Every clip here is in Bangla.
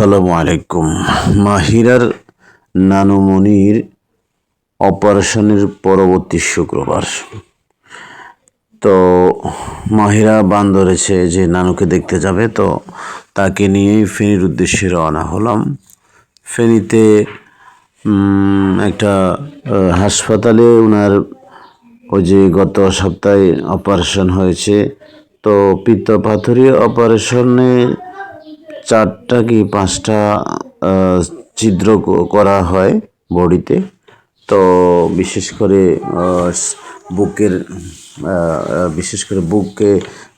আসসালামু আলাইকুম। মাহিরার নানুমণির অপারেশনের পরবর্তী শুক্রবার। তো মাহিরা বান ধরেছে যে নানুকে দেখতে যাবে, তো তাকে নিয়েই ফেনীর উদ্দেশ্যে রওনা হলাম। ফেনীতে একটা হাসপাতালে ওনার ওই যে গত সপ্তাহে অপারেশন হয়েছে, তো পিত্তপাথড়ী অপারেশনে 4টা কি 5টা ছিদ্র করা হয় বডিতে। তো বিশেষ করে বুকের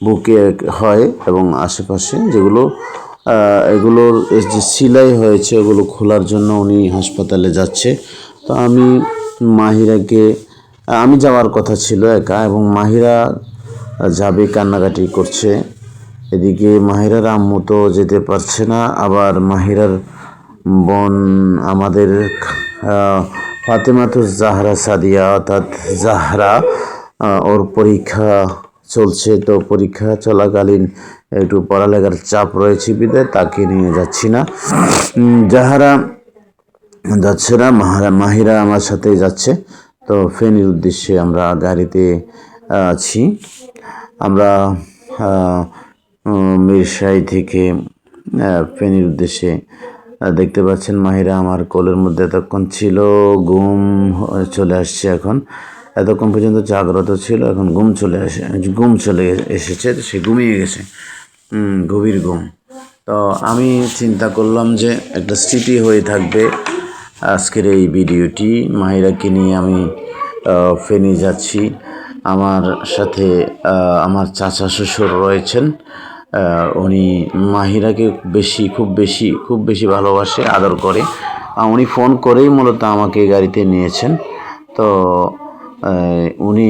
বুকে হয় এবং আশেপাশে যেগুলো এগুলোর যে সেলাই হয়েছে ওগুলো খোলার জন্য উনি হাসপাতালে যাচ্ছে। তো আমি যাওয়ার কথা ছিল একা, এবং মাহিরা যাবে, কান্নাকাটি করছে। এদিকে মাহিরার আম্মু তো যেতে পারছে না, আবার মাহিরার বোন আমাদের ফাতেমাতুজ জাহরা সাদিয়া অর্থাৎ জাহরা, ওর পরীক্ষা চলছে। তো পরীক্ষা চলাকালীন একটু পড়ালেখার চাপ রয়েছে বিধায় তাকে নিয়ে যাচ্ছি না। জাহরা যাচ্ছে না, মাহিরা আমার সাথেই যাচ্ছে। তো ফেনীর উদ্দেশ্যে আমরা গাড়িতে আছি। আমরা মিরসাই থেকে ফেনীর উদ্দেশ্যে দেখতে পাচ্ছেন মাহিরা আমার কোলের মধ্যে এতক্ষণ ছিল, ঘুম চলে আসছে। এখন এতক্ষণ পর্যন্ত জাগ্রত ছিল, এখন ঘুম চলে এসেছে, সে ঘুমিয়ে গেছে, গভীর ঘুম। তো আমি চিন্তা করলাম যে একটা স্মৃতি হয়ে থাকবে আজকের এই ভিডিওটি। মাহিরাকে নিয়ে আমি ফেনী যাচ্ছি। আমার সাথে আমার চাচা শ্বশুর রয়েছেন। উনি মাহিরাকে খুব বেশি ভালোবাসে, আদর করে। উনি ফোন করেই মূলত আমাকে গাড়িতে নিয়েছেন। তো উনি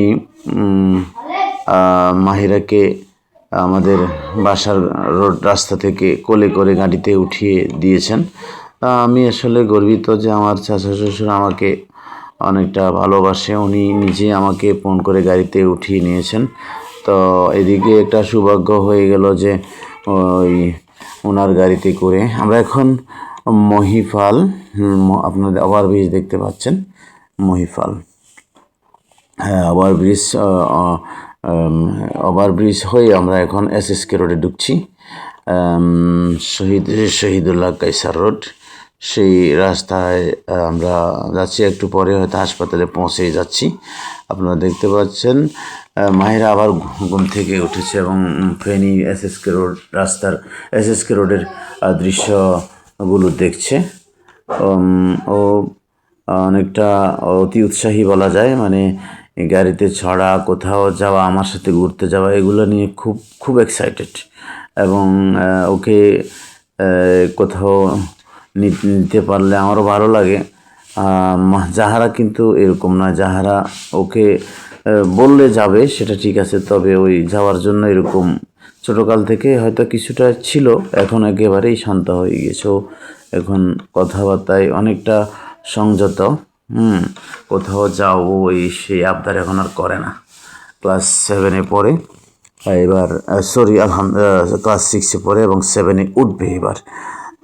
মাহিরাকে আমাদের বাসার রাস্তা থেকে কোলে করে গাড়িতে উঠিয়ে দিয়েছেন। আমি আসলে গর্বিত যে আমার চাচা শ্বশুর আমাকে অনেকটা ভালোবাসে। উনি নিজে আমাকে ফোন করে গাড়িতে উঠিয়ে নিয়েছেন। তো এদিকে একটা সৌভাগ্য হয়ে গেল যে ওনার গাড়িতে করে আমরা এখন মহিফাল, আপনাদের ওভারব্রিজ দেখতে পাচ্ছেন, মহিফাল, হ্যাঁ ওভারব্রিজ হয়ে আমরা এখন SSK রোডে ঢুকছি। শহীদুল্লাহ কায়সার রোড, সেই রাস্তায় আমরা যাচ্ছি। একটু পরে হয়তো হাসপাতালে পৌঁছেই যাচ্ছি। আপনারা দেখতে পাচ্ছেন মাহিরা আবার ঘুম থেকে উঠেছে এবং ফেনী SSK রোডের দৃশ্যগুলো দেখছে। ও অনেকটা অতি উৎসাহী বলা যায়, মানে গাড়িতে চড়া, কোথাও যাওয়া, আমার সাথে ঘুরতে যাওয়া, এগুলো নিয়ে খুব এক্সাইটেড। এবং ওকে কোথাও নিতে পারলে আমারও ভালো লাগে। জাহারা কিন্তু এরকম না, জাহারা ওকে বললে যাবে সেটা ঠিক আছে, তবে ওই যাওয়ার জন্য এরকম ছোটোকাল থেকে হয়তো কিছুটা ছিল, এখন একেবারেই শান্ত হয়ে গেছে। এখন কথাবার্তায় অনেকটা সংযত। কোথাও যাও ওই সেই আবদার এখন আর করে না। ক্লাস 7-এ পড়ে এবার, ক্লাস 6-এ পড়ে এবং 7-এ উঠবে এবার।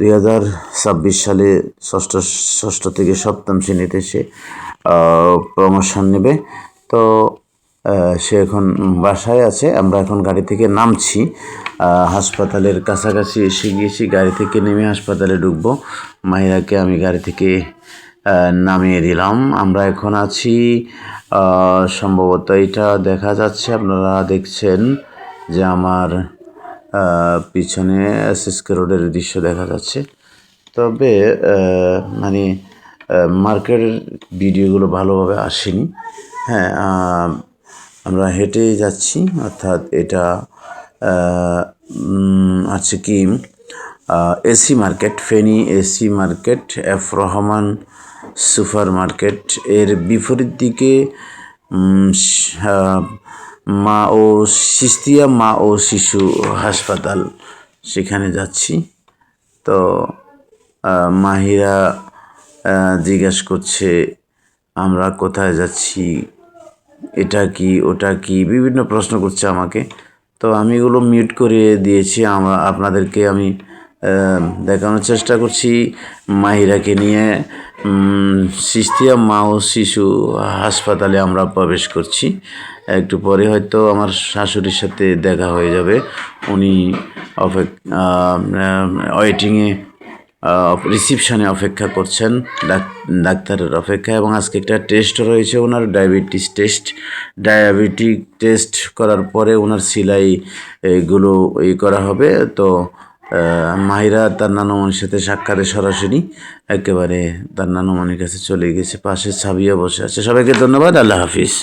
2026 সালে ষষ্ঠ থেকে সপ্তম শ্রেণীতে সে প্রমোশন নেবে। তো সে এখন বাসায় আছে। আমরা এখন গাড়ি থেকে নামছি, হাসপাতালের কাছাকাছি এসে গিয়েছি। গাড়ি থেকে নেমে হাসপাতালে ঢুকবো। মাহিরাকে আমি গাড়ি থেকে নামিয়ে দিলাম। আমরা এখন আছি, সম্ভবত এটা দেখা যাচ্ছে, আপনারা দেখছেন যে আমার পিছনে SSK রোডের দৃশ্য দেখা যাচ্ছে। তবে মানে মার্কেটের ভিডিওগুলো ভালোভাবে আসেনি। হ্যাঁ, আমরা হেঁটেই যাচ্ছি, অর্থাৎ এটা আছে কি AC market, Feni AC market, F Rahman super market, এর বিপরীত দিকে সিস্তিয়া মা ও শিশু হাসপাতাল, সেখানে যাচ্ছি। তো মাহিরা জিজ্ঞেস করছে আমরা কোথায় যাচ্ছি, এটা কি ওটা কি, বিভিন্ন প্রশ্ন করছে আমাকে। তো আমি এগুলো মিউট করে দিয়েছি। আপনাদেরকে আমি দেখানোর চেষ্টা করছি মাহিরাকে নিয়ে সিস্তিয়া মা ও শিশু হাসপাতালে আমরা প্রবেশ করছি। একটু পরে হয়তো আমার শাশুড়ির সাথে দেখা হয়ে যাবে। উনি ওয়েটিংয়ে রিসিপশনে অপেক্ষা করছেন ডাক্তারের অপেক্ষা, এবং আজকে একটা টেস্ট রয়েছে ওনার, ডায়াবেটিস টেস্ট। ডায়াবেটিক টেস্ট করার পরে ওনার সিলাই এগুলো করা হবে। তো মাহিরা তার নানুমণির সাথে সাক্ষাতে সরাসরি একেবারে তার নানুমণির কাছে চলে গেছে, পাশে ছাবিয়া বসে আছে। সবাইকে ধন্যবাদ, আল্লাহ হাফিজ।